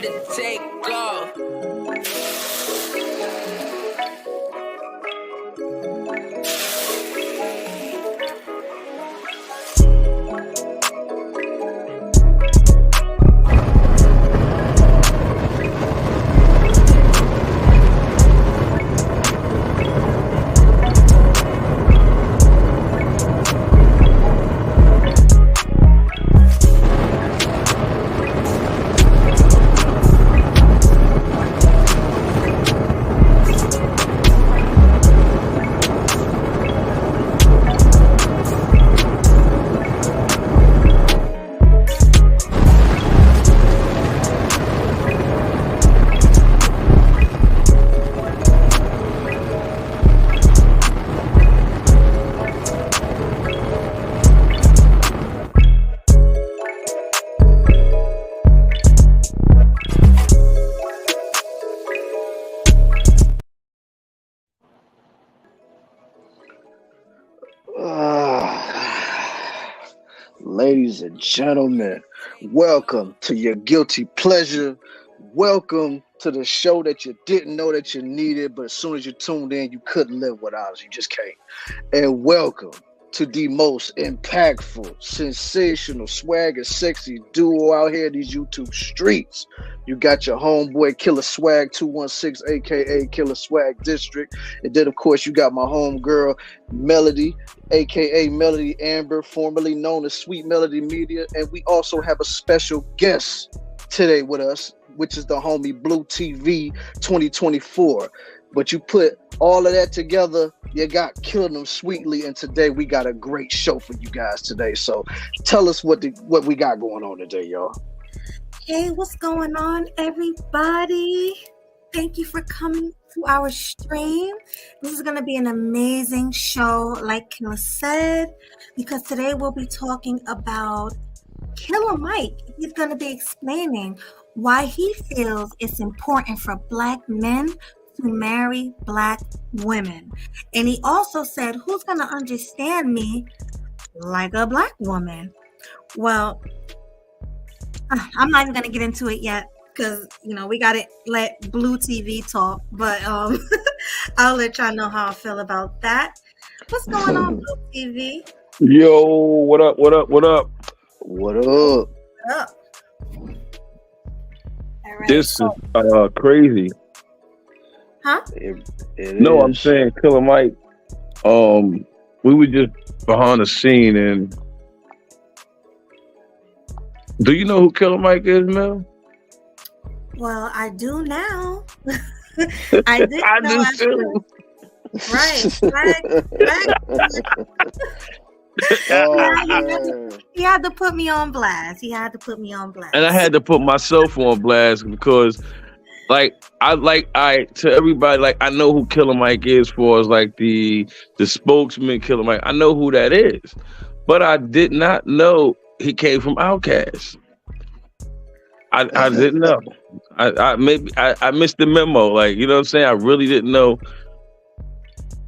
ready to take off. Ladies and gentlemen, welcome to your guilty pleasure. Welcome to the show that you didn't know that you needed, but as soon as you tuned in, you couldn't live without us. You just can't. And welcome to the most impactful, sensational, swagger, sexy duo out here in these YouTube streets. You got your homeboy Killa Swag 216, aka Killa Swag District, and then of course you got my homegirl Melody, aka Melody Amber, formerly known as Sweet Melody Media, and we also have a special guest today with us, which is the homie Blue TV 2024. But you put all of that together, you got KillinEmSweetly, and today we got a great show for you guys today. So tell us what we got going on today, y'all. Hey, what's going on, everybody? Thank you for coming to our stream. This is going to be an amazing show, like Killa said, because today we'll be talking about Killa Mike. He's going to be explaining why he feels it's important for Black men to marry Black women. And he also said, who's going to understand me like a Black woman? Well, I'm not even going to get into it yet because, we got to let Blue TV talk. But I'll let y'all know how I feel about that. What's going on, Blue TV? Yo, what up, what up, what up? What up? What up? All right, This is crazy. Huh? No, I'm saying Killa Mike. We were just behind the scene, and do you know who Killa Mike is, Mel? Well, I do now. I did. I do too. Right. He had to put me on blast. And I had to put myself on blast because, to everybody, I know who Killa Mike is for, like the spokesman Killa Mike. I know who that is, but I did not know he came from Outkast. I didn't know. I missed the memo. You know what I'm saying? I really didn't know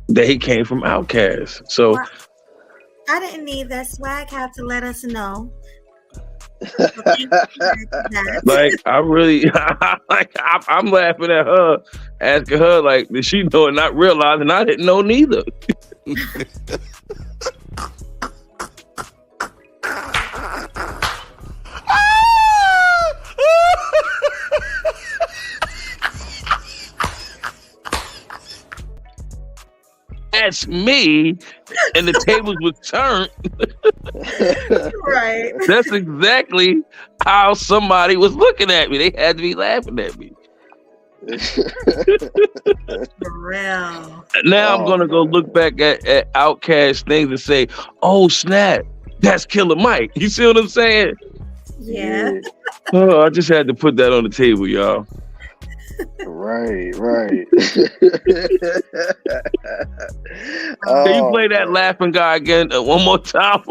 that he came from Outkast. So well, I didn't need that. Swag had to let us know. I really, I'm laughing at her, asking her, did she know and not realizing I didn't know neither. That's me, and the tables were turned. Right. That's exactly how somebody was looking at me. They had to be laughing at me. For real. Now I'm gonna go look back at Outkast things and say, "Oh snap, that's Killa Mike." You see what I'm saying? Yeah. Oh, I just had to put that on the table, y'all. Right. Can you play that laughing guy again one more time?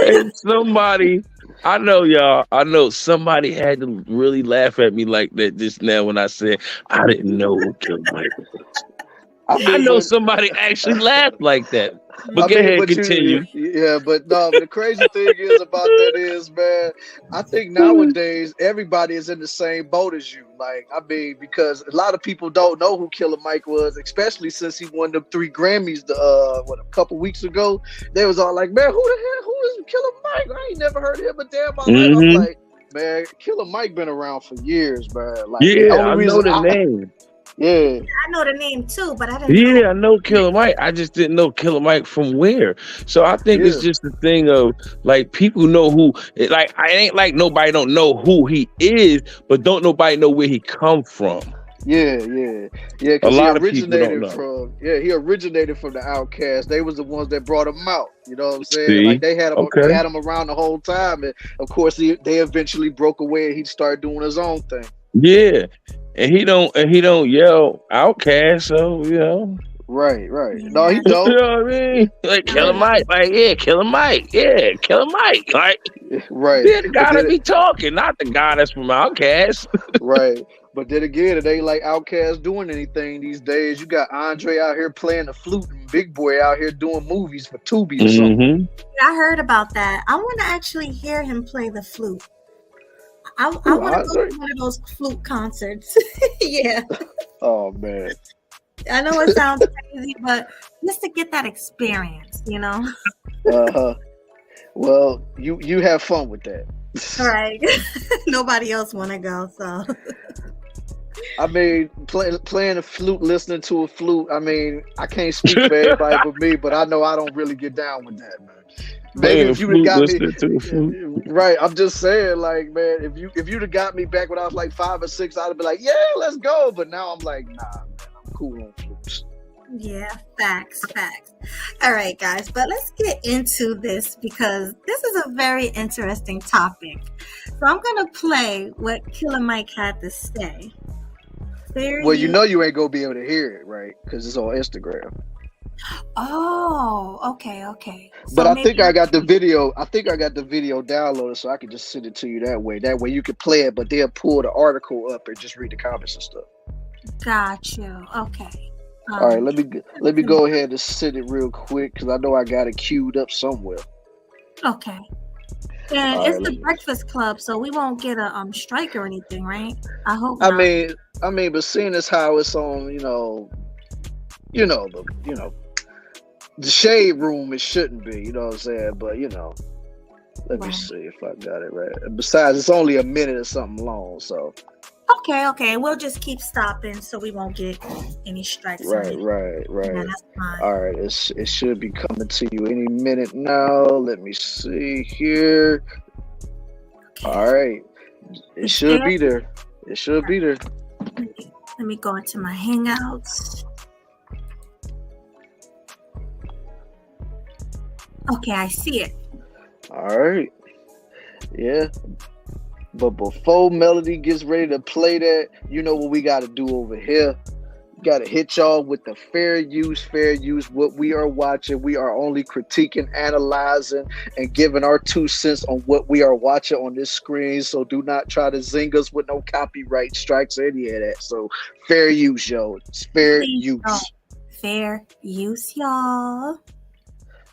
And somebody I know, y'all. I know somebody had to really laugh at me like that just now when I said I didn't know who killed Mike. I I mean, know but somebody actually laughed like that. But I go mean, ahead, but continue. yeah, but no, but the crazy thing is about that is, man, I think nowadays everybody is in the same boat as you. Like, I mean, because a lot of people don't know who Killer Mike was, especially since he won them 3 Grammys, a couple weeks ago. They was all like, man, who is Killer Mike? I ain't never heard of him a day in my life. I'm Mm-hmm. like, man, Killer Mike been around for years, man. Like, the Yeah, only I know reason the name. yeah. I know the name too, but I didn't know. Yeah, I know Killer Mike. I just didn't know Killer Mike from where. So I think it's Yeah, just the thing of like people know who. Like I ain't like nobody don't know who he is, but don't nobody know where he come from. yeah, A because lot of people don't know. he originated from the Outcast. They was the ones that brought him out. You know what I'm saying? Like See, they okay, had him around the whole time, and of course they eventually broke away and he started doing his own thing. yeah, and he don't yell Outcast. So you know. Right. No, he Yeah, You don't. know what I mean? Like Killer Right, Mike, like yeah, Killer Mike, yeah, Killer Mike, like right. yeah, the But guy then that be talking, not the guy that's from Outcast. right. But then again, it ain't like Outkast doing anything these days. You got Andre out here playing the flute and Big Boy out here doing movies for Tubi or something. Mm-hmm. I heard about that. I want to actually hear him play the flute. I Who, want to go Andre? to one of those flute concerts. Yeah, Oh man. I know it sounds crazy, but just to get that experience, you know. Uh-huh. Well, you have fun with that. All right. Nobody else want to go, so. I mean, playing a flute, listening to a flute. I mean, I can't speak for everybody but me, but I know I don't really get down with that, man. Maybe Playing the if you'd have flute, got me, listening to the flute. right? I'm just saying, like, man, if you'd have got me back when I was like 5 or 6, I'd have been like, yeah, let's go. But now I'm like, nah, man, I'm cool on flutes. Yeah, facts. All right, guys, but let's get into this because this is a very interesting topic. So I'm gonna play what Killer Mike had to say. Well, you know you ain't gonna be able to hear it, right? Because it's on Instagram. Oh, okay. So But I maybe think I got the video. I think I got the video downloaded, so I can just send it to you that way. That way you can play it, but they'll pull the article up and just read the comments and stuff. got you. Okay. All right, let me go ahead and send it real quick because I know I got it queued up somewhere. Okay. And All it's right, the Breakfast Club, so we won't get a strike or anything, right? I hope I not. mean, but seeing as how it's on, the shade room, it shouldn't be. You know what I'm saying? But let me Right. see if I got it right. And besides, it's only a minute or something long, so. Okay. We'll just keep stopping so we won't get any strikes. Or Right. anything. Yeah, that's fine. All right, it should be coming to you any minute now. Let me see here. Okay. All right, it should be there. It should be there. Let me go into my Hangouts. Okay, I see it. All right, yeah. But before Melody gets ready to play that, you know what we got to do over here. Got to hit y'all with the fair use. What we are watching, we are only critiquing, analyzing, and giving our 2 cents on what we are watching on this screen. So do not try to zing us with no copyright strikes or any of that. So fair use, yo. It's fair use. Fair use, y'all.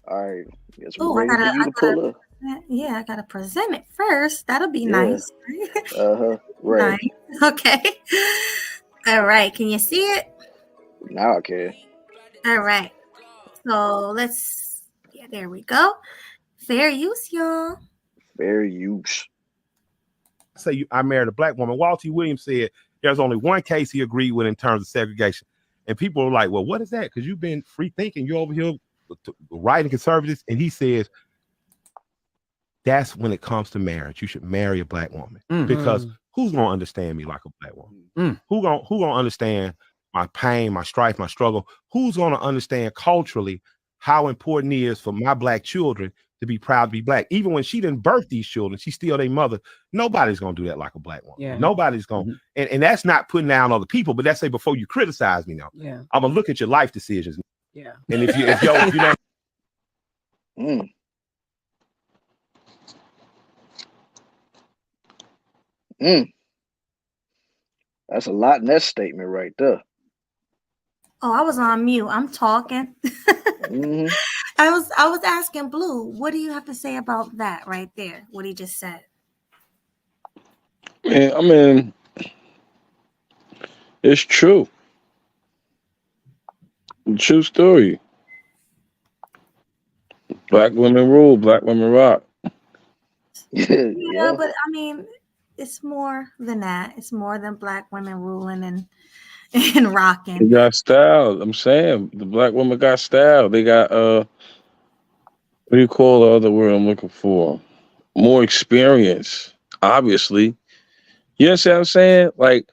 All right. Guess we're ready for you to pull up. Yeah, I gotta present it first. That'll be Yeah. nice. Right. Nice. Okay. All right. Can you see it? Now I can. All right. So there we go. Fair use, y'all. Fair use. Say I married a black woman. Walter Williams said there's only one case he agreed with in terms of segregation. And people are like, well, what is that? Because you've been free thinking. You're over here writing conservatives. And he says, that's when it comes to marriage. You should marry a black woman. Mm-hmm. Because who's going to understand me like a black woman? Mm. Who gonna understand my pain, my strife, my struggle? Who's going to understand culturally how important it is for my black children to be proud to be black? Even when she didn't birth these children, she's still their mother. Nobody's going to do that like a black woman. Yeah. Nobody's going to. Mm-hmm. And that's not putting down other people, but that's say before you criticize me now. Yeah. I'm going to look at your life decisions. Yeah. And if you know. Mm, that's a lot in that statement right there. Oh, I was on mute. I'm talking. Mm-hmm. I was asking Blue, what do you have to say about that right there? What he just said. Man, I mean, it's true. True story. Black women rule, black women rock. Yeah, Yeah. but I mean, it's more than that. It's more than black women ruling and and They rocking. got style. I'm saying the black women got style. They got what do you call the other word I'm looking for? More experience, obviously. You understand what I'm saying? Like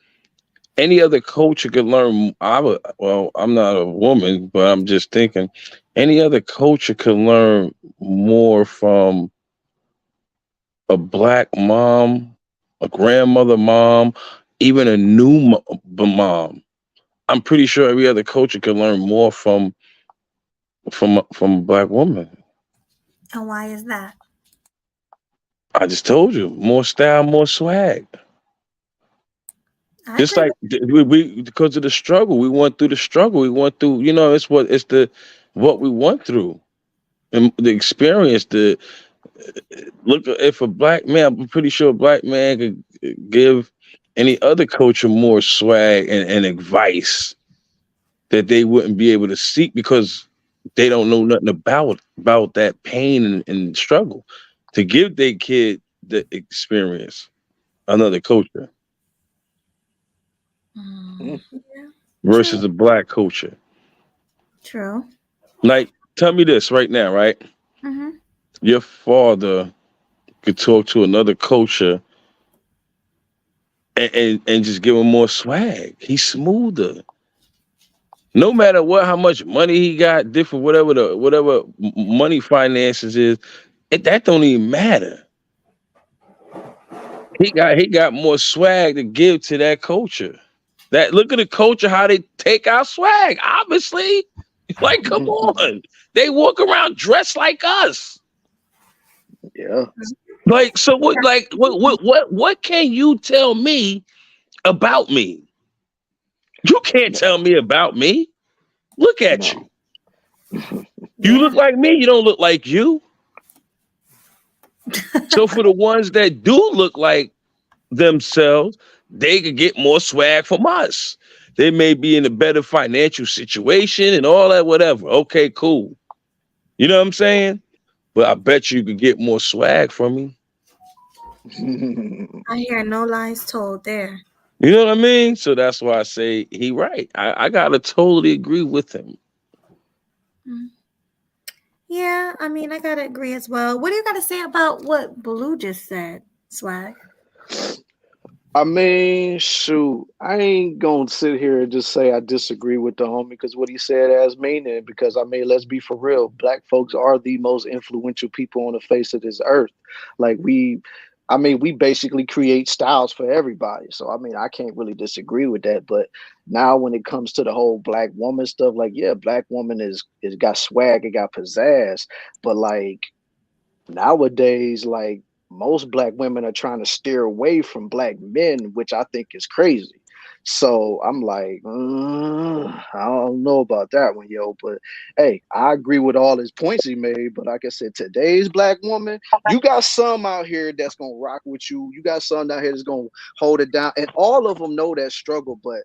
any other culture could learn. Well, I'm not a woman, but I'm just thinking any other culture could learn more from a black mom, a grandmother mom, even a new mom. I'm pretty sure every other culture could learn more from a black woman. And why is that? I just told you, more style, more swag. I Just agree like with we because of the struggle, we went through the struggle. We went through, it's the what we went through and the experience. The look, if a black man, I'm pretty sure a black man could give any other culture more swag and advice that they wouldn't be able to seek because they don't know nothing about that pain and struggle to give their kid the experience another culture Mm, Mm. yeah, true, versus a black culture. true. Like, tell me this right now, right? Mm-hmm. Your father could talk to another culture and just give him more swag. He's smoother. No matter what, how much money he got, different whatever money finances is, that don't even matter. He got more swag to give to that culture. That look at the culture how they take our swag. Obviously, like come on, they walk around dressed like us. Yeah. Like so, what? Like what can you tell me about me? You can't tell me about me. Look at No. you. You look Yeah. like me. You don't look like you. So for the ones that do look like themselves, they could get more swag from us. They may be in a better financial situation and all that, whatever. Okay, cool. You know what I'm saying? But I bet you could get more swag from me. I hear no lies told there. You know what I mean? So that's why I say he right. I gotta totally agree with him. Mm. Yeah, I mean, I gotta agree as well. What do you gotta say about what Baloo just said, Swag? I mean, shoot, I ain't gonna sit here and just say I disagree with the homie because what he said as meaning. Because I mean, let's be for real, black folks are the most influential people on the face of this earth. Like I mean, we basically create styles for everybody. So I mean, I can't really disagree with that. But now when it comes to the whole black woman stuff, like yeah, black woman is got swag, it got pizzazz, but like nowadays, like most black women are trying to steer away from black men, which I think is crazy. So I'm like, I don't know about that one, yo. But hey, I agree with all his points he made. But like I said, today's black woman, you got some out here that's gonna rock with you. You got some out here that's gonna hold it down, and all of them know that struggle. But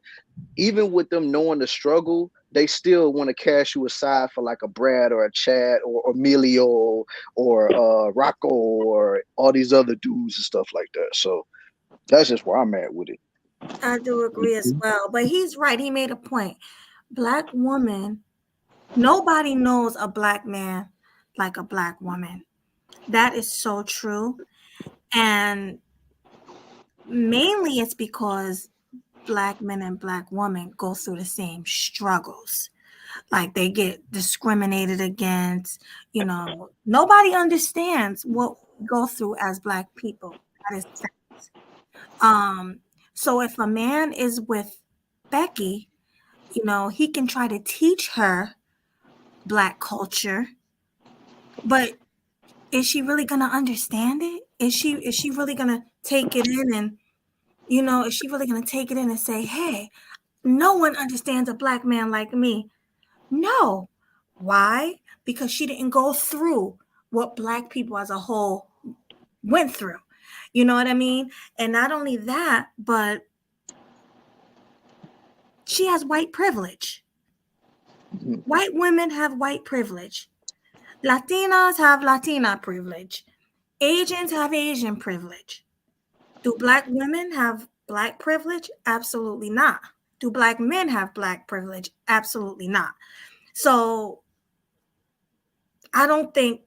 even with them knowing the struggle, they still want to cast you aside for like a Brad or a Chad or Emilio or Rocco or all these other dudes and stuff like that. So that's just where I'm at with it. I do agree as well. But he's right. He made a point. Black woman, nobody knows a black man like a black woman. That is so true. And mainly it's because black men and black women go through the same struggles. Like they get discriminated against, nobody understands what we go through as black people. That is fact. So if a man is with Becky, he can try to teach her black culture, but is she really gonna understand it? Is she really gonna take it in and You know, is she really going to take it in and say, hey, no one understands a black man like me? No. Why? Because she didn't go through what black people as a whole went through. You know what I mean? And not only that, but she has white privilege. White women have white privilege. Latinas have Latina privilege. Asians have Asian privilege. Do black women have black privilege? Absolutely not. Do black men have black privilege? Absolutely not. So I don't think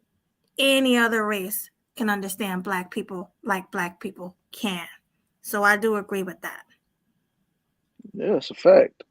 any other race can understand black people like black people can. So I do agree with that. Yeah, it's a fact.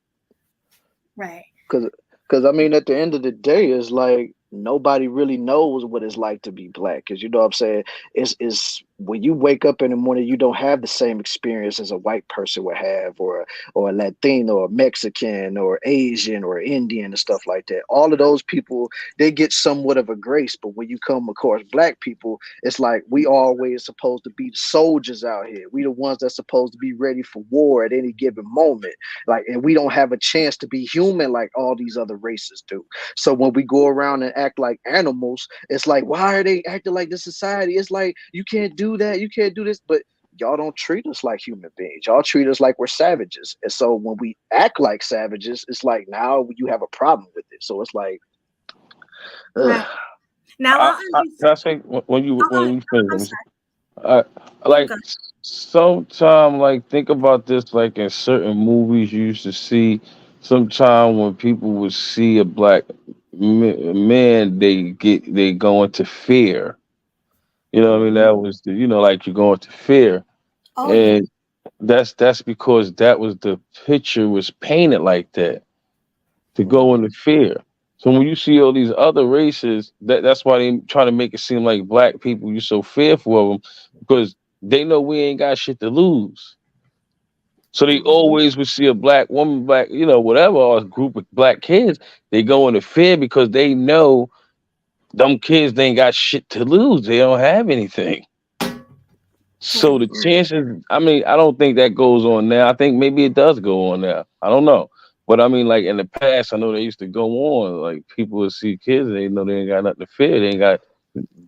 Right. Because I mean, at the end of the day, it's like nobody really knows what it's like to be black. Because you know what I'm saying? It's when you wake up in the morning, you don't have the same experience as a white person would have, or a Latino, or Mexican, or Asian, or Indian, and stuff like that. All of those people, they get somewhat of a grace. But when you come across black people, it's like we always supposed to be the soldiers out here. We the ones that's supposed to be ready for war at any given moment. Like, and we don't have a chance to be human like all these other races do. So when we go around and act like animals, it's like, why are they acting like this society? It's like, you can't do that, you can't do this, but y'all don't treat us like human beings. Y'all treat us like we're savages. And so when we act like savages, it's like now you have a problem with it. So it's like, Right. Now I, I'll can I say when I'm you finish? sorry. I You like go. sometime like think about this like in certain movies you used to see. Sometime when people would see a black man, they go into fear. You know what I mean? That was the, like you go into fear, Oh yeah. and that's because that was the picture was painted like that to go into fear. So when you see all these other races, that's why they try to make it seem like black people you're so fearful of them because they know we ain't got shit to lose. So they always would see a black woman, black, whatever, or a group of black kids, they go into fear because they know them kids they ain't got shit to lose. They don't have anything. So Right. the chances, I mean, I don't think that goes on now. I think maybe it does go on now. I don't know. But I mean, like in the past, I know they used to go on. Like people would see kids, they know they ain't got nothing to fear.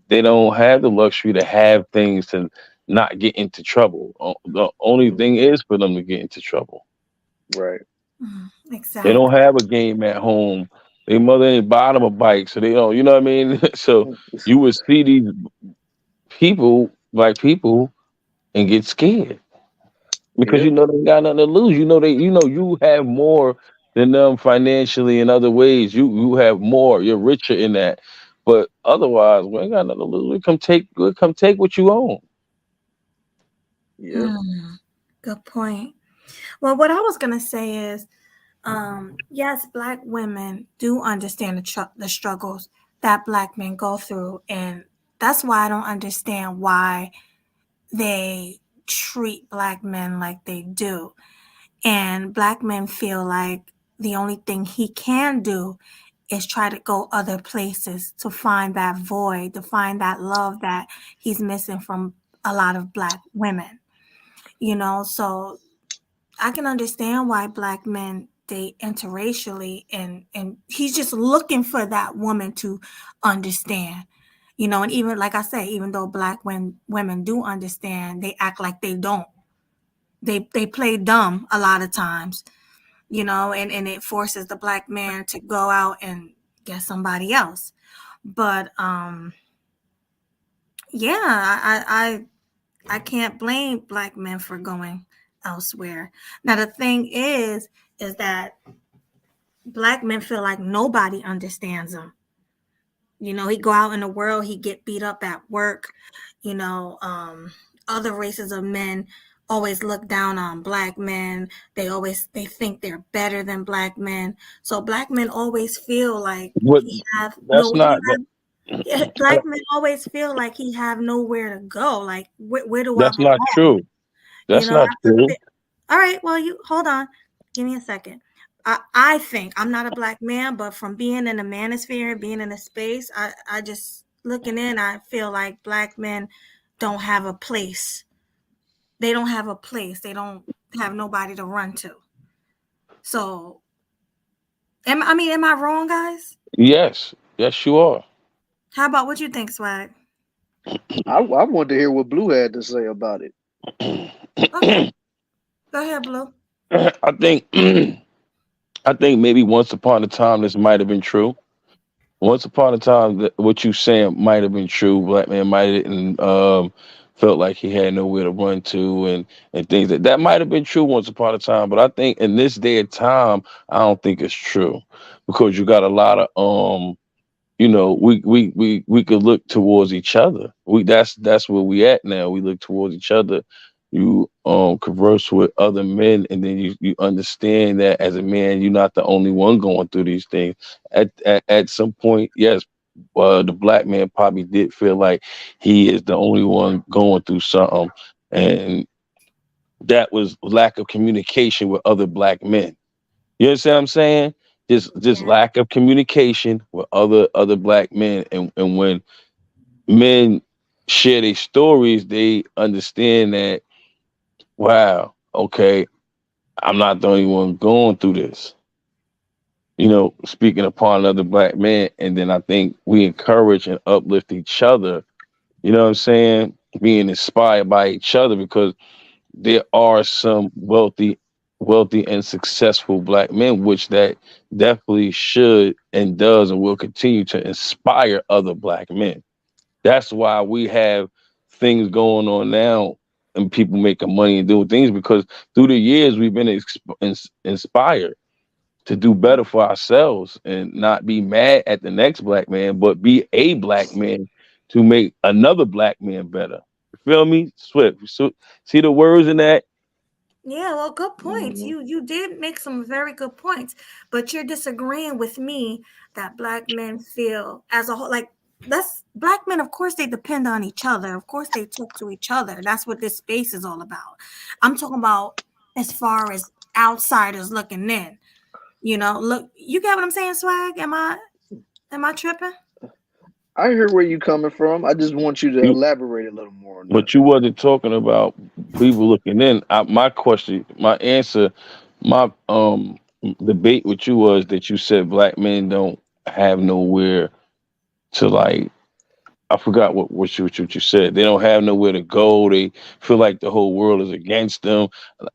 They don't have the luxury to have things to not get into trouble. The only thing is for them to get into trouble. right. They don't Exactly. have a game at home. Their mother ain't buy them a bike, so they don't. You know what I mean? So you would see these people, like people, and get scared. Because Yeah. you know they got nothing to lose. You have more than them financially in other ways. You have more. You're richer in that. But otherwise, we ain't got nothing to lose. We come take what you own. Yeah. Good point. Well, what I was gonna say is, yes, black women do understand the struggles that black men go through, and that's why I don't understand why they treat black men like they do. And black men feel like the only thing he can do is try to go other places to find that void, to find that love that he's missing from a lot of black women. So I can understand why black men date interracially, and he's just looking for that woman to understand. And even like I say, even though black women do understand, they act like they don't. They play dumb a lot of times, and it forces the black man to go out and get somebody else. But yeah, I can't blame black men for going elsewhere. Now the thing is that black men feel like nobody understands them. He go out in the world, he get beat up at work. You know, other races of men always look down on black men. They think they're better than black men. So black men always feel like What he have that's he not that, have yeah, black men always feel like he have nowhere to go. Like where do I that's not belong? true. That's not After true. all right, well, you hold on. Give me a second. I think I'm not a black man, but from being in the manosphere, being in a space, I just looking in, I feel like black men don't have a place. they don't have a place. They don't have nobody to run to. So, am I wrong, guys? Yes, you are. How about what you think, Swag? I wanted to hear what Blue had to say about it. Okay, go ahead, Blue. I think I think maybe once upon a time this might have been true. Once upon a time, what you saying might have been true. Black man might have felt like he had nowhere to run to, and things that might have been true once upon a time. But I think in this day and time, I don't think it's true because you got a lot of we could look towards each other. That's where we at now. We look towards each other. You converse with other men, and then you understand that as a man, you're not the only one going through these things. At some point, yes, the black man probably did feel like he is the only one going through something, and that was lack of communication with other black men. You understand what I'm saying? Just Yeah. lack of communication with other black men, and when men share their stories, they understand that, wow, okay, I'm not the only one going through this. Speaking upon another black man, and then I think we encourage and uplift each other. You know what I'm saying? Being inspired by each other because there are some wealthy and successful black men, which that definitely should and does and will continue to inspire other black men. That's why we have things going on now and people making money and doing things because through the years we've been inspired to do better for ourselves and not be mad at the next black man, but be a black man to make another black man better. You feel me? Swift. So, see the words in that? Yeah, well, good points. Mhm. You did make some very good points, but you're disagreeing with me that black men feel as a whole like that's black men. Of course, they depend on each other. Of course, they talk to each other. That's what this space is all about. I'm talking about as far as outsiders looking in. Look, you get what I'm saying, Swag? Am I tripping? I hear where you coming from. I just want you to You, elaborate a little more on that. but you wasn't talking about people looking in. My question, my answer, my debate with you was that you said black men don't have nowhere to like. I forgot what you said. They don't have nowhere to go. They feel like the whole world is against them.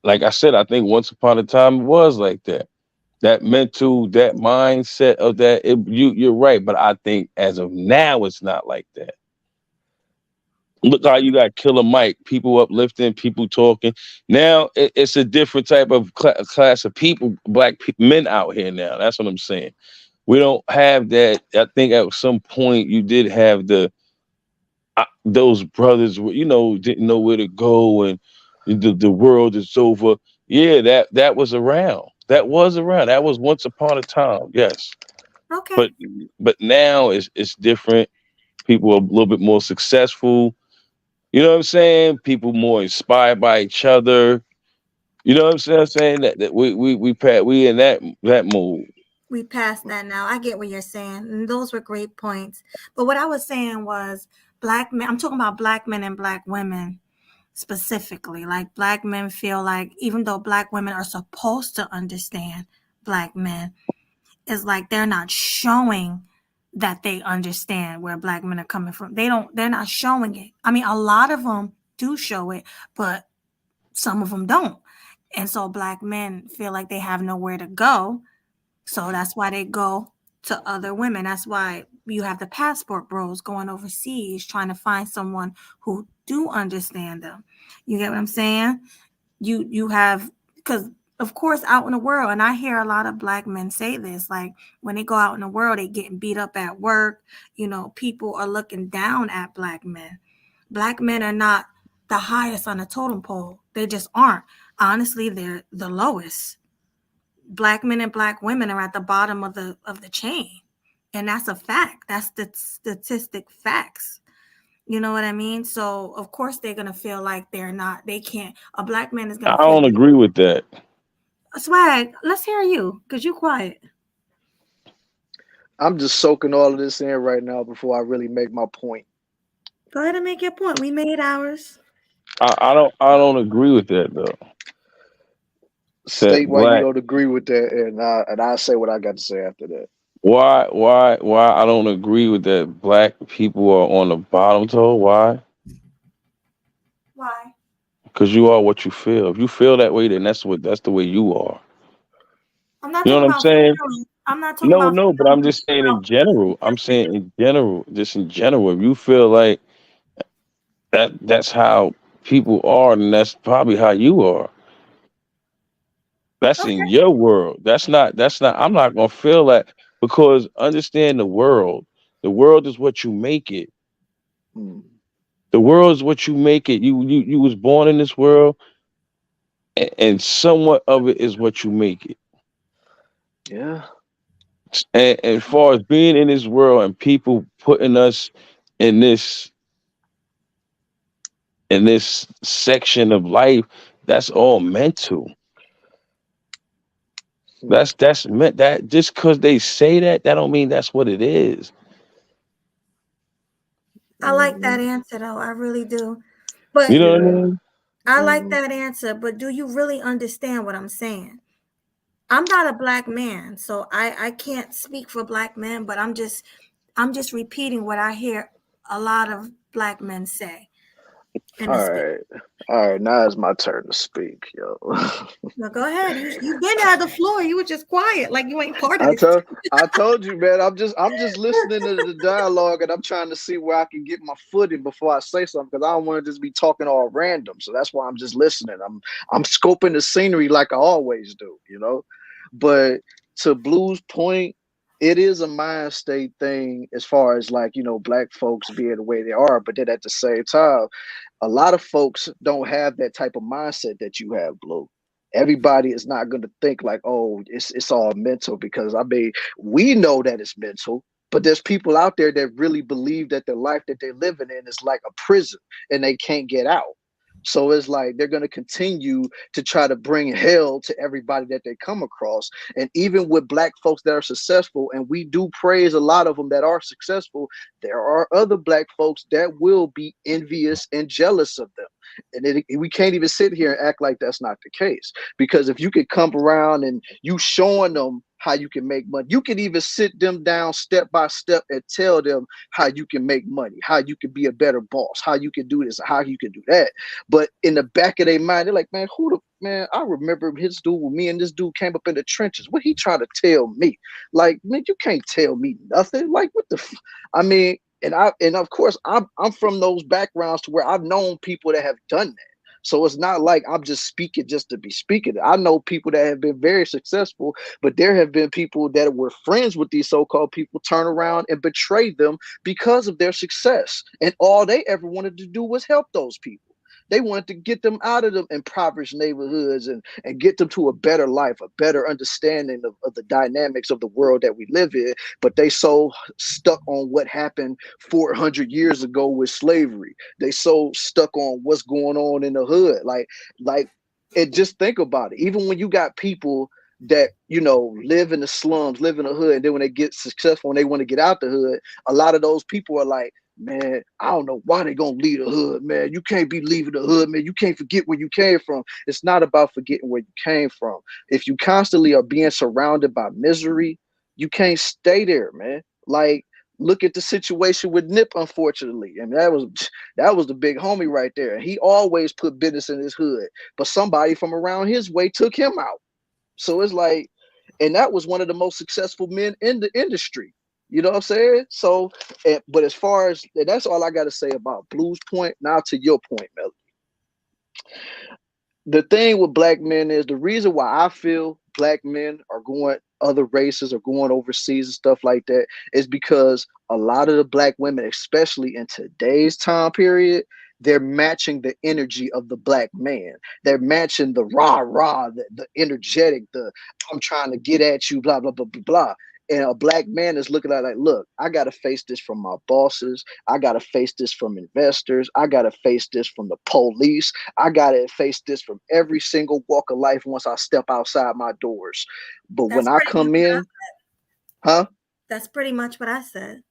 Like I said, I think once upon a time it was like that. That mindset of that. You're right, but I think as of now it's not like that. Look how you got Killer Mike, people uplifting, people talking. Now it's a different type of class of people, men out here now. That's what I'm saying. We don't have that. I think at some point you did have those brothers, didn't know where to go, and the world is over. Yeah, that was around. That was around. That was once upon a time. Yes, Okay. but now it's different. People are a little bit more successful. You know what I'm saying? People more inspired by each other. You know what I'm saying? That we in that mode. We passed that now. I get what you're saying. And those were great points. But what I was saying was black men, I'm talking about black men and black women specifically. Like black men feel like even though black women are supposed to understand black men, it's like they're not showing that they understand where black men are coming from. They're not showing it. I mean, a lot of them do show it, but some of them don't. And so black men feel like they have nowhere to go, so that's why they go to other women. That's why you have the passport bros going overseas trying to find someone who do understand them. You get what I'm saying? You have, because of course out in the world, and I hear a lot of black men say this, like when they go out in the world, they getting beat up at work. People are looking down at black men. Black men are not the highest on the totem pole. They just aren't. Honestly, they're the lowest. Black men and black women are at the bottom of the chain, and that's a fact. That's the statistic facts. You know what I mean? So of course they're gonna feel like they can't. A black man is I gonna feel don't like, agree with that. Swag, let's hear you because you quiet. I'm just soaking all of this in right now before I really make my point. Go ahead and make your point. We made ours. I don't agree with that though. That State why you black don't agree with that, and I'll say what I got to say after that. why I don't agree with that black people are on the bottom toe. Why? Why? Because you are what you feel. If you feel that way, then that's the way you are. I'm not You know talking what I'm about saying? feeling. I'm not talking No, about no, but I'm feeling. just saying in general. I'm saying in general, just in general. If you feel like that's how people are, then that's probably how you are. That's Okay. in your world. That's not I'm not gonna feel that because understand the world. The world is what you make it. Hmm. The world is what you make it. You was born in this world and somewhat of it is what you make it. Yeah. And as far as being in this world and people putting us in this section of life, that's all mental. Hmm. That's meant that just because they say that, that don't mean that's what it is. I like that Mhm. answer though. I really do. You But know what I Yeah. mean? I like Mhm. that answer. But do you really understand what I'm saying? I'm not a black man, so I can't speak for black men, but I'm just repeating what I hear a lot of black men say in the All space. right. All right. Now it's my turn to speak, yo. Now go ahead. You been had the floor. You were just quiet, like you ain't part of I this. told I told you, man. I'm just listening to the dialogue, and I'm trying to see where I can get my footing before I say something because I don't want to just be talking all random. So that's why I'm just listening. I'm scoping the scenery like I always do, you know. But to Blue's point, it is a mind state thing as far as like black folks being the way they are. But then at the same time, a lot of folks don't have that type of mindset that you have, Blue. Everybody is not going to think like, oh, it's all mental because I mean, we know that it's mental, but there's people out there that really believe that the life that they're living in is like a prison and they can't get out. So it's like they're going to continue to try to bring hell to everybody that they come across. And even with black folks that are successful, and we do praise a lot of them that are successful, there are other black folks that will be envious and jealous of them. And we can't even sit here and act like that's not the case. Because if you could come around and you showing them how you can make money, you can even sit them down step by step and tell them how you can make money, how you can be a better boss, how you can do this, how you can do that. But in the back of their mind, they're like, man, who the man? I remember his dude with me and this dude came up in the trenches. What he trying to tell me? Like, man, you can't tell me nothing. Like, what the? I mean, and of course I'm from those backgrounds to where I've known people that have done that. So it's not like I'm just speaking just to be speaking. I know people that have been very successful, but there have been people that were friends with these so-called people turn around and betray them because of their success. And all they ever wanted to do was help those people. They wanted to get them out of them impoverished neighborhoods and get them to a better life, a better understanding of the dynamics of the world that we live in. But they so stuck on what happened 400 years ago with slavery. They so stuck on what's going on in the hood. Like, and just think about it. Even when you got people that live in the slums, live in the hood, and then when they get successful and they want to get out the hood, a lot of those people are like, man, I don't know why they gonna leave the hood, man. You can't be leaving the hood, man. You can't forget where you came from. It's not about forgetting where you came from. If you constantly are being surrounded by misery, you can't stay there, man. Like, look at the situation with Nip, unfortunately. I mean, that was the big homie right there. He always put business in his hood, but somebody from around his way took him out. So it's like, and that was one of the most successful men in the industry. You know what I'm saying? So, but as far as and that's all I got to say about Blue's point. Now to your point, Mel. The thing with black men is the reason why I feel black men are going other races or going overseas and stuff like that is because a lot of the black women, especially in today's time period, they're matching the energy of the black man. They're matching the rah rah, the energetic, the I'm trying to get at you, blah blah blah blah blah. And a black man is looking at it like, look, I got to face this from my bosses. I got to face this from investors. I got to face this from the police. I got to face this from every single walk of life once I step outside my doors. But when That's I pretty much come what I, in, huh? that's pretty much what I said.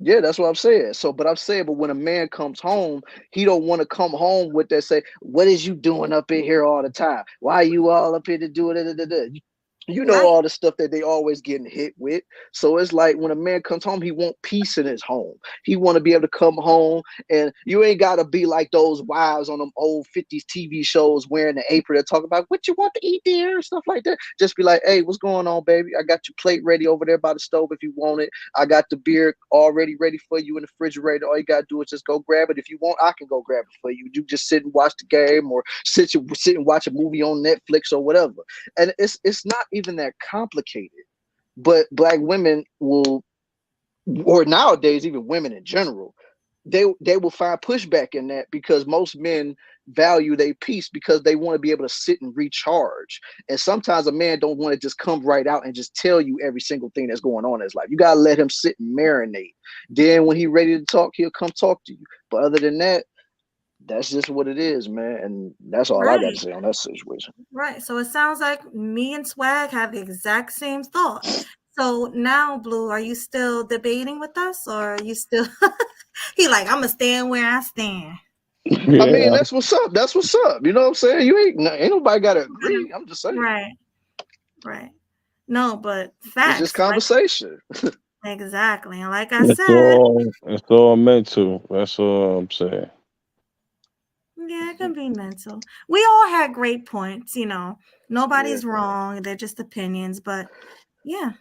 Yeah, that's what I'm saying. So, but I'm saying, but when a man comes home, he don't want to come home with that. Say, what is you doing up in here all the time? Why are you all up here to do it? You know Right. all the stuff that they always getting hit with. So it's like when a man comes home, he want peace in his home. He want to be able to come home, and you ain't gotta be like those wives on them old 50s TV shows wearing the apron that talk about what you want to eat there and stuff like that. Just be like, hey, what's going on, baby? I got your plate ready over there by the stove if you want it. I got the beer already ready for you in the refrigerator. All you gotta do is just go grab it. If you want, I can go grab it for you. You just sit and watch the game, or sit and watch a movie on Netflix or whatever. And it's not even that complicated. But black women will, or nowadays even women in general, they will find pushback in that, because most men value their peace because they want to be able to sit and recharge. And sometimes a man don't want to just come right out and just tell you every single thing that's going on in his life. You gotta let him sit and marinate. Then when he's ready to talk, he'll come talk to you. But other than that, that's just what it is, man. And that's all I got to say on that situation. Right. So it sounds like me and Swag have the exact same thought. So now, Blue, are you still debating with us, or are you still he like, I'm gonna stand where I stand? I mean, that's what's up. That's what's up. You know what I'm saying? You ain't nobody gotta agree. I'm just saying. Right. No, but facts. It's just conversation. Exactly. And like I said, it's all mental. That's all I'm saying. Yeah, it can be mental. We all had great points, Nobody's wrong. They're just opinions, but yeah.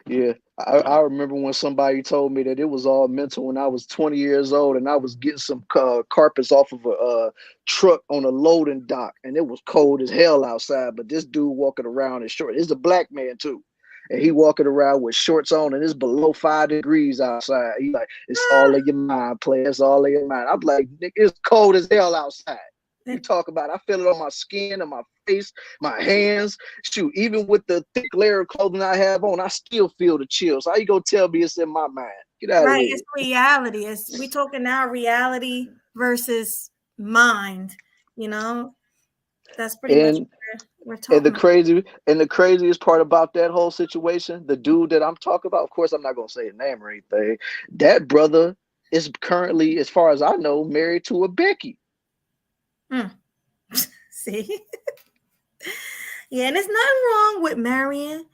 Yeah, I remember when somebody told me that it was all mental when I was 20 years old, and I was getting some carpets off of a truck on a loading dock, and it was cold as hell outside. But this dude walking around in shorts, he's a black man too, and he walking around with shorts on, and it's below 5 degrees outside. He like, it's all in your mind, player. It's all in your mind. I'm like, nigga, it's cold as hell outside. You talk about it. I feel it on my skin, on my face, my hands. Shoot, even with the thick layer of clothing I have on, I still feel the chills. How you gonna tell me it's in my mind? Get out of here. It's reality. We talking now reality versus mind. That's pretty much what we're talking and the craziest part about that whole situation, the dude that I'm talking about, of course, I'm not gonna say his name or anything. That brother is currently, as far as I know, married to a Becky. See? Yeah, and there's nothing wrong with marrying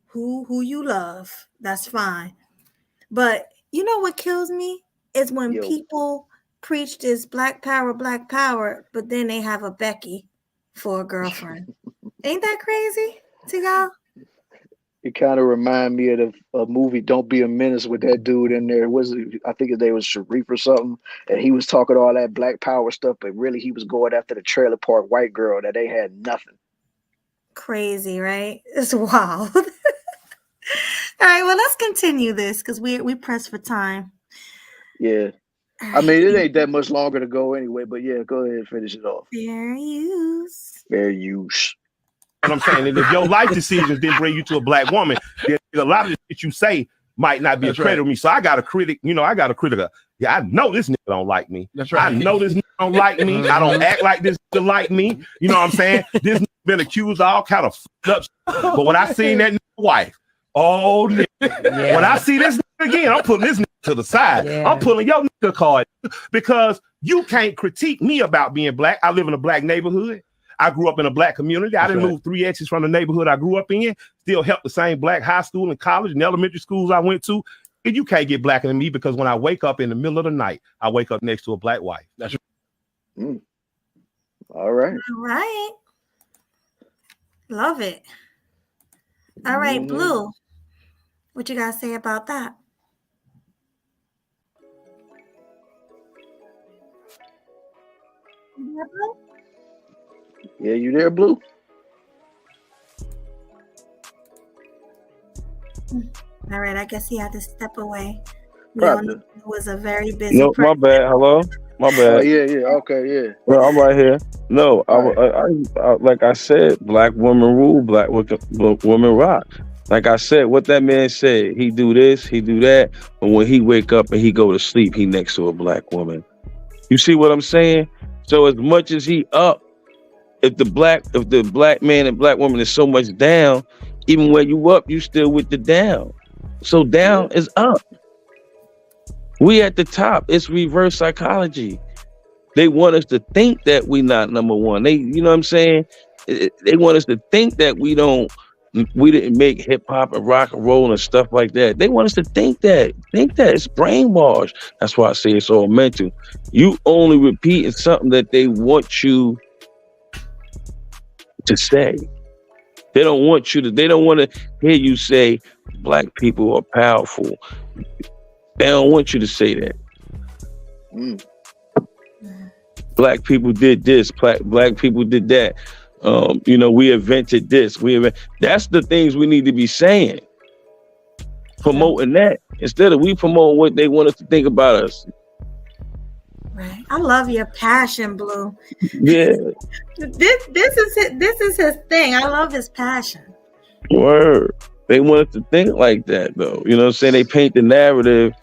who you love. That's fine. But you know what kills me is when people preach this black power, but then they have a Becky for a girlfriend. Ain't that crazy to y'all? It kind of remind me of a movie, Don't Be a Menace, with that dude in there. I think his name was Sharif or something, and he was talking all that black power stuff, but really he was going after the trailer park white girl that they had nothing. Crazy, right? It's wild. All right, well, let's continue this because we press for time. Yeah. Right. I mean, it ain't that much longer to go anyway, but yeah, go ahead and finish it off. Fair use. Fair use. What I'm saying, and if your life decisions didn't bring you to a black woman, then a lot of the shit you say might not be a credit to me. So I got a critic, Yeah, I know this nigga don't like me. That's right. I know this nigga don't like me. I don't act like this nigga like me. You know what I'm saying? This nigga been accused of all kind of up shit. But when I seen that nigga wife, nigga. Yeah. When I see this nigga again, I'm putting this nigga to the side. Yeah. I'm pulling your nigga card because you can't critique me about being black. I live in a black neighborhood. I grew up in a black community. I didn't move 3 exits from the neighborhood I grew up in. Still helped the same black high school and college and elementary schools I went to. And you can't get blacker than me because when I wake up in the middle of the night, I wake up next to a black wife. That's All right. All right. Love it. All right, Blue. What you gotta say about that? Yeah, you there, Blue? All right, I guess he had to step away. It was a very busy. No, my bad. Hello, my bad. Yeah. Okay, yeah. Well, I'm right here. No, I like I said, black women rule, black women rock. Like I said, what that man said, he do this, he do that, but when he wake up and he go to sleep, he next to a black woman. You see what I'm saying? So as much as he up, if the black man and black woman is so much down, even when you up, you still with the down. So down is up. We at the top. It's reverse psychology. They want us to think that we not number one. They, you know what I'm saying? They want us to think that we didn't make hip hop and rock and roll and stuff like that. They want us to think that it's brainwashed. That's why I say it's all mental. You only repeating something that they want you to say. They don't want to hear you say black people are powerful. They don't want you to say that. Black people did this. Black people did that. We invented this. That's the things we need to be saying. Promoting that instead of we promoting what they want us to think about us. Right. I love your passion, Blue. Yeah. This is his thing. I love his passion. Word. They want us to think like that, though. You know what I'm saying? They paint the narrative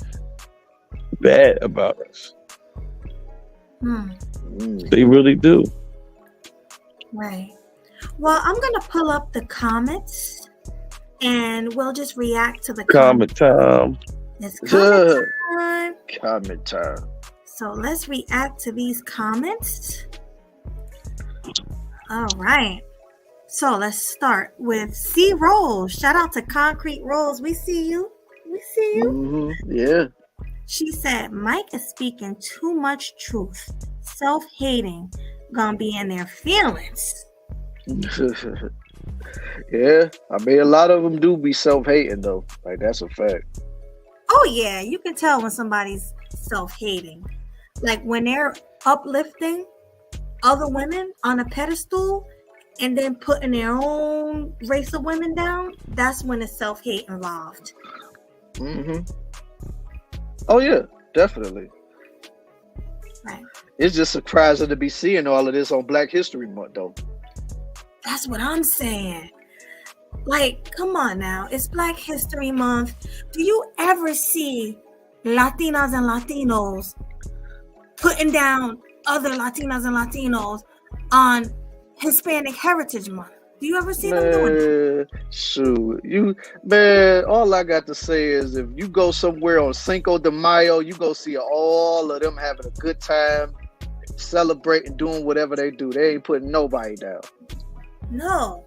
bad about us. They really do. Right. Well, I'm going to pull up the comments and we'll just react to the comment time. It's comment time. Comment time. So let's react to these comments. All right. So let's start with C Rose. Shout out to Concrete Rose. We see you. Yeah. She said, Mike is speaking too much truth. Self-hating. Gonna be in their feelings. Yeah. I mean, a lot of them do be self-hating, though. Like, that's a fact. Oh, yeah. You can tell when somebody's self-hating. Like, when they're uplifting other women on a pedestal and then putting their own race of women down, that's when it's self-hate involved. Oh, yeah. Definitely. Right. It's just surprising to be seeing all of this on Black History Month, though. That's what I'm saying. Like, come on now. It's Black History Month. Do you ever see Latinas and Latinos putting down other Latinas and Latinos on Hispanic Heritage Month? Do you ever see them doing that? Shoot. All I got to say is if you go somewhere on Cinco de Mayo, you go see all of them having a good time, celebrating, doing whatever they do. They ain't putting nobody down. No.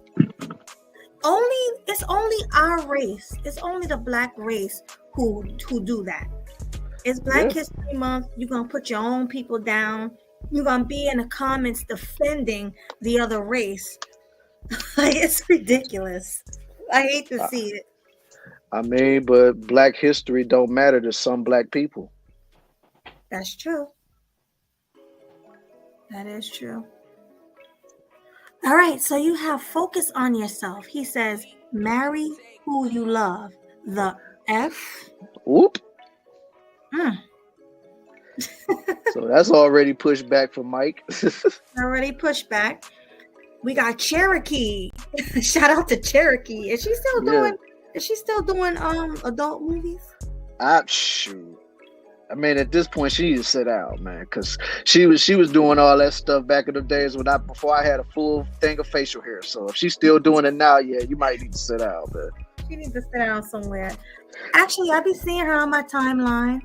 It's only our race. It's only the Black race who do that. It's Black History Month. You're going to put your own people down. You're going to be in the comments defending the other race. Like, it's ridiculous. I hate to see it. I mean, but Black history don't matter to some Black people. That's true. That is true. All right, so you have focus on yourself. He says, marry who you love. The F. Whoop. So that's already pushed back for Mike. Already pushed back. We got Cherokee. Shout out to Cherokee. Is she still doing? Is she still doing adult movies? Shoot. I mean, at this point, she needs to sit down, man, because she was doing all that stuff back in the days before I had a full thing of facial hair. So if she's still doing it now, yeah, you might need to sit down, man. She needs to sit down somewhere. Actually, I be seeing her on my timeline.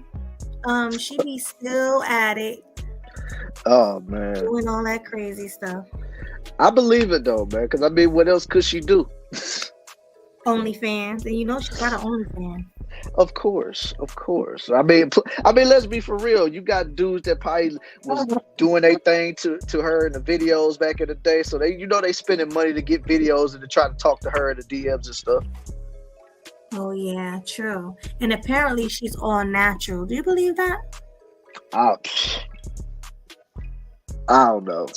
She be still at it. Oh man, doing all that crazy stuff. I believe it though, man, because I mean, what else could she do? OnlyFans, and you know she got an OnlyFans. Of course. I mean, let's be for real. You got dudes that probably was doing their thing to her in the videos back in the day, so they spending money to get videos and to try to talk to her in the DMs and stuff. Oh yeah, true. And apparently she's all natural. Do you believe that? I don't know.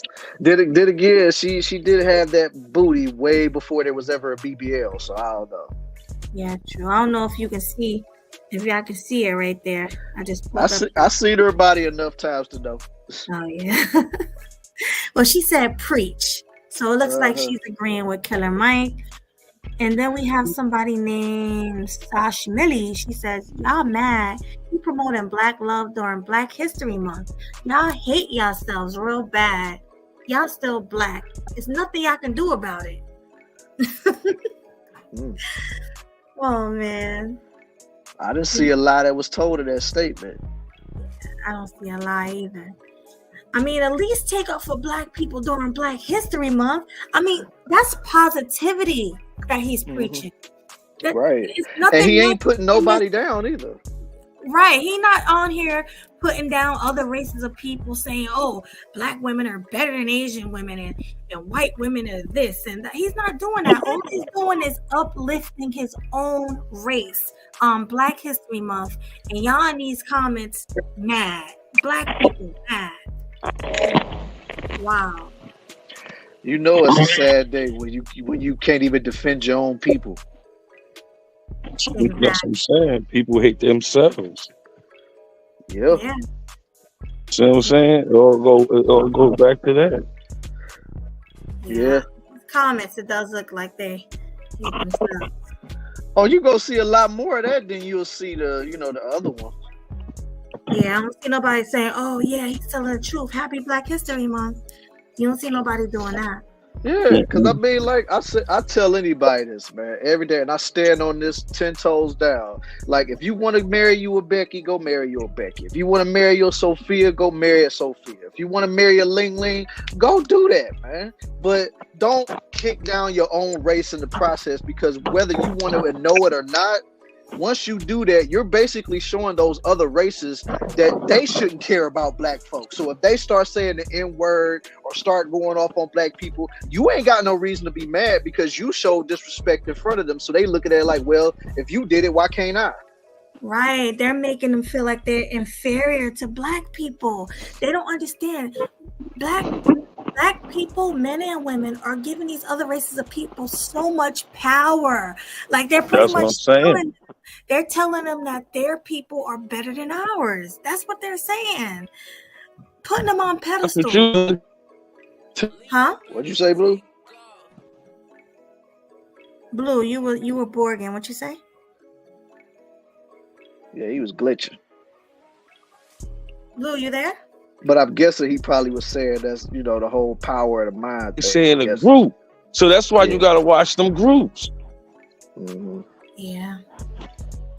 Did again, she did have that booty way before there was ever a BBL, so I don't know. Yeah, true. I don't know if y'all can see it right there. I seen her body enough times to know. Oh yeah. Well, she said preach. So it looks like she's agreeing with Killer Mike. And then we have somebody named Sash Millie. She says, y'all mad. You promoting Black love during Black History Month. Y'all hate yourselves real bad. Y'all still Black. There's nothing y'all can do about it. Oh, man. I didn't see a lie that was told in that statement. I don't see a lie either. I mean, at least take up for Black people during Black History Month. I mean, that's positivity that he's preaching. Right. It's nothing And he ain't much putting in nobody this- down either. Right. He not on here putting down other races of people saying, oh, Black women are better than Asian women and white women are this and that. He's not doing that. All he's doing is uplifting his own race on Black History Month. And y'all in these comments mad. Black people mad. Wow. You know it's a sad day when you can't even defend your own people. That's what I'm saying. People hate themselves. Yeah. Yeah. See what I'm saying? It all goes back to that. Yeah. Comments, it does look like they hate themselves. Oh, you gonna see a lot more of that than you'll see the other one. Yeah, I don't see nobody saying, oh yeah, he's telling the truth. Happy Black History Month. You don't see nobody doing that. Yeah, because I mean, like I tell anybody this, man, every day, and I stand on this 10 toes down. Like, if you want to marry you a Becky, go marry you a Becky. If you want to marry your Sophia, go marry a Sophia. If you want to marry a Ling Ling, go do that, man. But don't kick down your own race in the process, because whether you want to know it or not, once you do that, you're basically showing those other races that they shouldn't care about Black folks. So if they start saying the N-word or start going off on Black people, you ain't got no reason to be mad, because you showed disrespect in front of them. So they look at it like, well, if you did it, why can't I? Right. They're making them feel like they're inferior to Black people. They don't understand. Black people, men and women, are giving these other races of people so much power. Like, they're pretty much they're telling them that their people are better than ours. That's what they're saying. Putting them on pedestals. Huh? What'd you say, Blue? Blue, you were Borgin. What you say? Yeah, he was glitching. Blue, you there? But I'm guessing he probably was saying that's, the whole power of the mind. He's saying a group. So that's why you got to watch them groups. Mm-hmm. Yeah.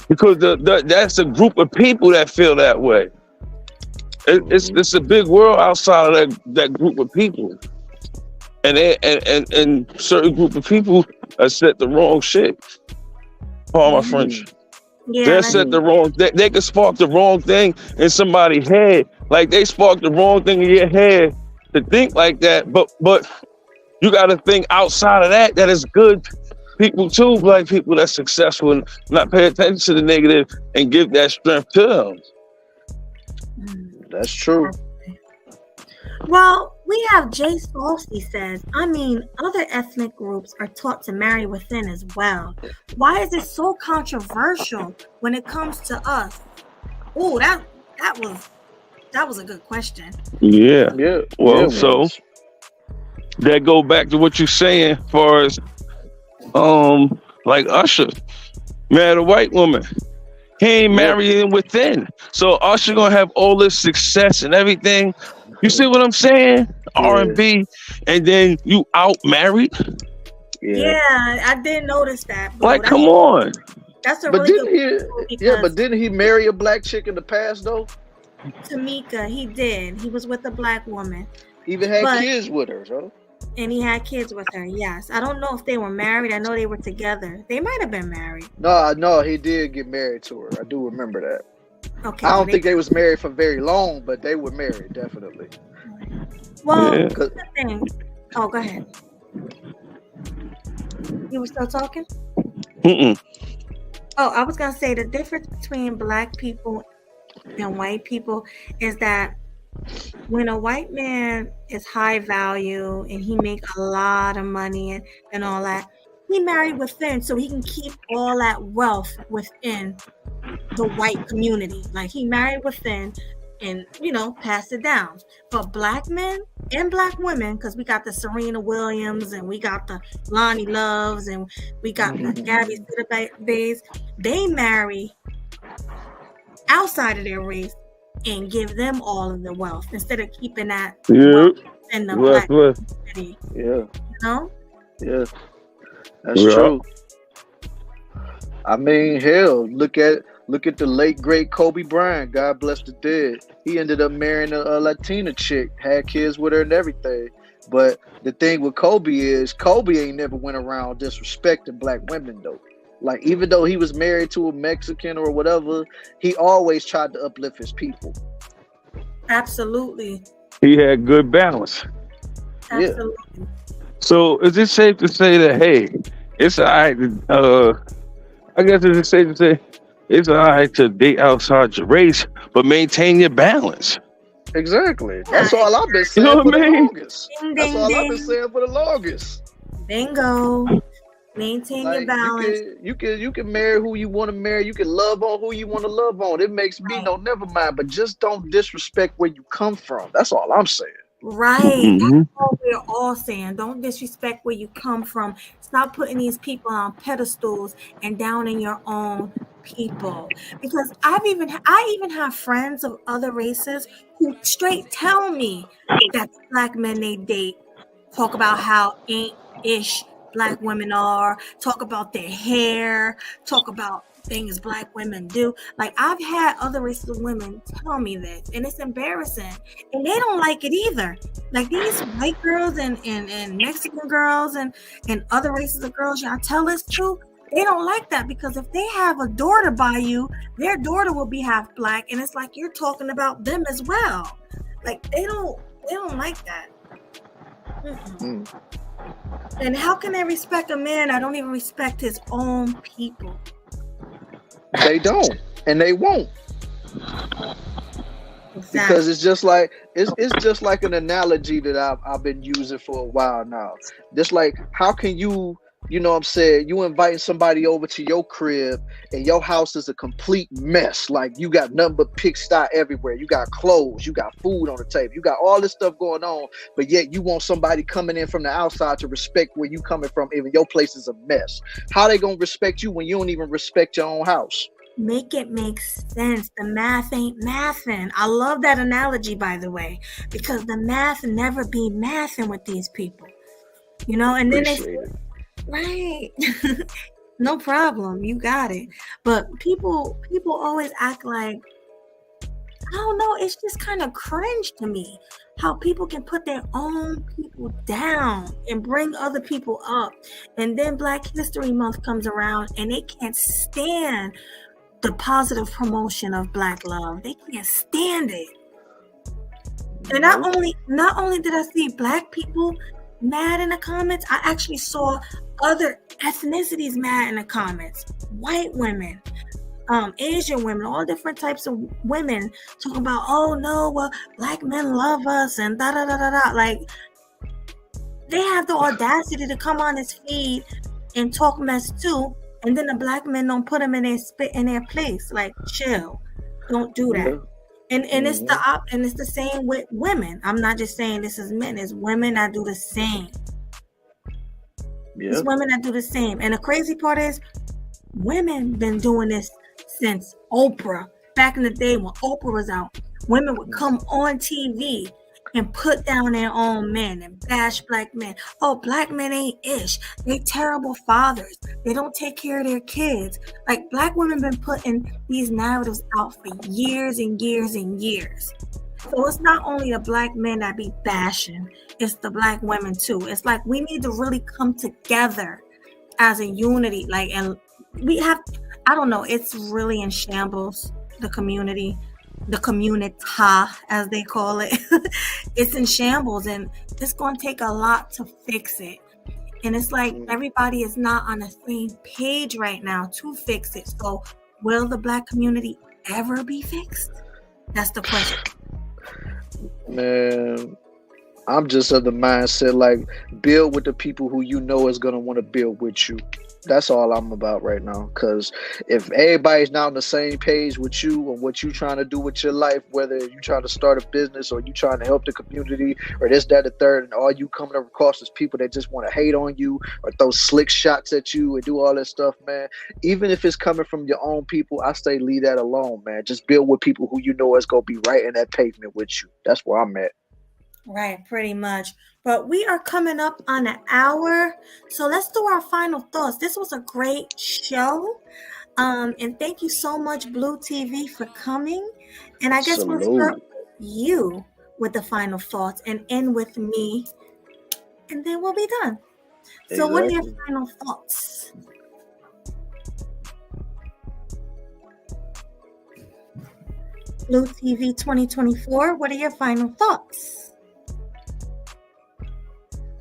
Because that's a group of people that feel that way. It's a big world outside of that group of people. And certain group of people have said the wrong shit. Pardon my French. Yeah, they said the wrong. They could spark the wrong thing in somebody's head. Like, they sparked the wrong thing in your head to think like that. But you got to think outside of that. That is good people too. Black people that's successful and not pay attention to the negative and give that strength to them. That's true. Well, we have Jay Salsty says, I mean, other ethnic groups are taught to marry within as well. Why is it so controversial when it comes to us? Oh, that was a good question. Yeah. Well, so that go back to what you're saying, as far as like Usher married a white woman. He ain't marrying within. So Usher gonna have all this success and everything. You see what I'm saying? R&B, and then you out married. Yeah, I didn't notice that. Like, come on. That's a but really good. But didn't he marry a Black chick in the past though? Tamika, he did. He was with a Black woman. He even had kids with her, so. And he had kids with her. Yes, I don't know if they were married. I know they were together. They might have been married. No, he did get married to her. I do remember that. Okay. I don't think they was married for very long, but they were married, definitely. Well, the thing. Oh, go ahead. You were still talking? Mm-mm. Oh, I was gonna say the difference between Black people and white people is that when a white man is high value and he make a lot of money and all that, he married within so he can keep all that wealth within the white community. Like, he married within and, pass it down. But Black men and Black women, because we got the Serena Williams and we got the Lonnie Loves and we got the Gabby Sidibays, they marry outside of their race and give them all of the wealth instead of keeping that wealth in the Black community. Yeah. Yeah. That's true. I mean, hell, look at Look at the late great Kobe Bryant. God bless the dead. He ended up marrying a Latina chick, had kids with her and everything. But the thing with Kobe is Kobe ain't never went around disrespecting black women though. Like even though he was married to a Mexican or whatever, he always tried to uplift his people. Absolutely. He had good balance. Absolutely. Yeah. So is it safe to say that, hey, it's all right, I guess it's safe to say it's all right to date outside your race, but maintain your balance. Exactly. That's all I've been You saying know for what I the mean? longest. Ding, That's ding, all I've been ding. saying for the longest. Bingo. Maintain your Like balance. you can marry who you want to marry. You can love on who you want to love on. It makes me no never mind. But just don't disrespect where you come from. That's all I'm saying. Right. That's all we're all saying. Don't disrespect where you come from. Stop putting these people on pedestals and downing your own people. Because I even have friends of other races who straight tell me that the black men they date talk about how ain't-ish black women are, talk about their hair, talk about things black women do. Like I've had other races of women tell me this, and it's embarrassing, and they don't like it either. Like these white girls and Mexican girls and other races of girls y'all tell us to, they don't like that because if they have a daughter by you, their daughter will be half black, and it's like you're talking about them as well. Like they don't like that. And how can they respect a man that don't even respect his own people? They don't, and they won't. Exactly. Because it's just like an analogy that I've been using for a while now. Just like how can you know what I'm saying, you inviting somebody over to your crib and your house is a complete mess. Like you got nothing but pigsty everywhere. You got clothes, you got food on the table, you got all this stuff going on, but yet you want somebody coming in from the outside to respect where you coming from, even your place is a mess. How they gonna respect you when you don't even respect your own house? Make it make sense. The math ain't mathin'. I love that analogy, by the way, because the math never be mathin' with these people. You know, and then Appreciate it. Right. No problem. You got it. But people always act like, I don't know, it's just kind of cringe to me how people can put their own people down and bring other people up. And then Black History Month comes around and they can't stand the positive promotion of Black love. They can't stand it. And not only did I see Black people mad in the comments, I actually saw other ethnicities mad in the comments. White women, Asian women, all different types of women talking about, oh no, well, Black men love us and da da da da da. Like they have the audacity to come on this feed and talk mess too, and then the Black men don't put them in their place. Like chill, don't do that. And it's the same with women. I'm not just saying this is men, it's women that do the same. It's women that do the same. And the crazy part is women been doing this since Oprah. Back in the day when Oprah was out, women would come on TV and put down their own men and bash Black men. Oh, Black men ain't ish. They terrible fathers. They don't take care of their kids. Like Black women been putting these narratives out for years and years and years. So it's not only the Black men that be bashing, it's the Black women too. It's like we need to really come together as a unity. Like, and we have, I don't know, it's really in shambles, the community. The community, as they call it. It's in shambles and it's going to take a lot to fix it. And it's like everybody is not on the same page right now to fix it. So will the Black community ever be fixed? That's the question. Man, I'm just of the mindset like build with the people who you know is going to want to build with you. That's all I'm about right now. Because if everybody's not on the same page with you and what you're trying to do with your life, whether you're trying to start a business or you trying to help the community or this, that, the third, and all you coming across is people that just want to hate on you or throw slick shots at you and do all that stuff, man. Even if it's coming from your own people, I say leave that alone, man. Just build with people who you know is going to be right in that pavement with you. That's where I'm at. Right, pretty much. But we are coming up on an hour. So let's do our final thoughts. This was a great show. And thank you so much, Blue TV, for coming. And I guess we'll start Salute. with you with the final thoughts and end with me, and then we'll be done. So, what are your Exactly. final thoughts? Blue TV 2024, what are your final thoughts?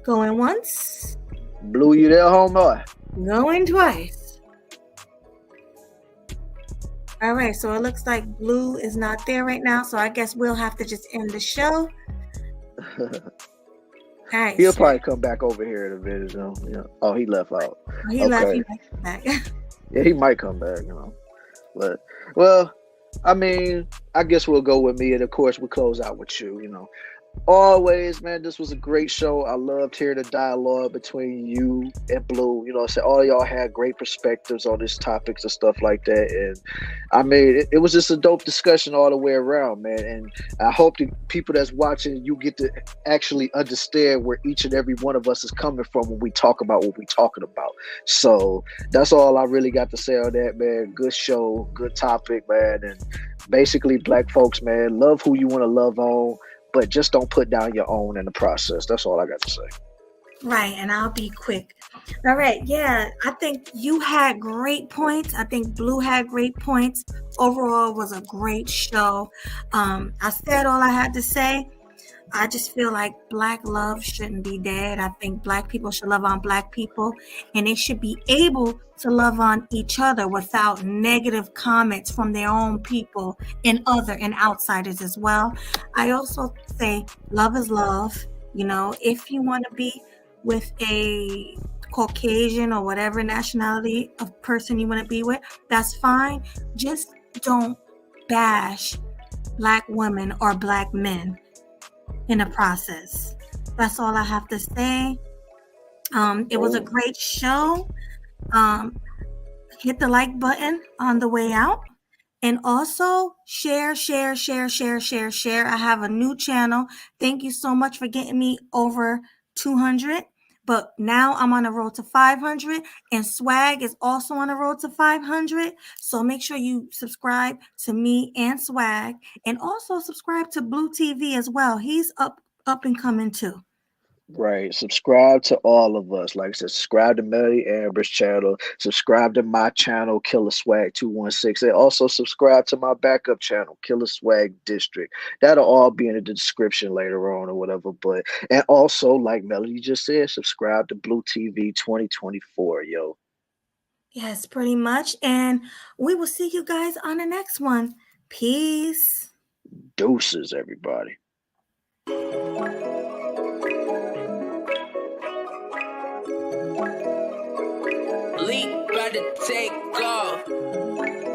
Going once, Blue, you there, homeboy? going twice. All right, so it looks like Blue is not there right now, so I guess we'll have to just end the show. All right, He'll so probably come back over here in a minute. Yeah. Oh, he left out. he left. He Okay. might come back. Yeah, he might come back. But well, I mean, I guess we'll go with me, and of course we close out with you. Always, man, this was a great show. I loved hearing the dialogue between you and Blue. All y'all had great perspectives on these topics and stuff like that. And I mean, it was just a dope discussion all the way around, man. And I hope the people that's watching, you get to actually understand where each and every one of us is coming from when we talk about what we're talking about. So that's all I really got to say on that, man. Good show, good topic, man. And basically, black folks, man, love who you want to love on, but just don't put down your own in the process. That's all I got to say. Right, and I'll be quick. All right, yeah, I think you had great points. I think Blue had great points. Overall, it was a great show. I said all I had to say. I just feel like black love shouldn't be dead. I think black people should love on black people, and they should be able to love on each other without negative comments from their own people and outsiders as well. I also say love is love. If you want to be with a Caucasian or whatever nationality of person you want to be with, that's fine. Just don't bash black women or black men in the process. That's all I have to say. It was a great show. Hit the like button on the way out. And also share. I have a new channel. Thank you so much for getting me over 200. But now I'm on the road to 500, and Swag is also on the road to 500. So make sure you subscribe to me and Swag, and also subscribe to Blue TV as well. He's up and coming too. Right. Subscribe to all of us. Like I said, subscribe to Melody Amber's channel. Subscribe to my channel, Killa Swag 216. And also subscribe to my backup channel, Killa Swag District. That'll all be in the description later on or whatever. And also, like Melody just said, subscribe to Blue TV 2024, yo. Yes, pretty much. And we will see you guys on the next one. Peace. Deuces, everybody. Leap, about to take off.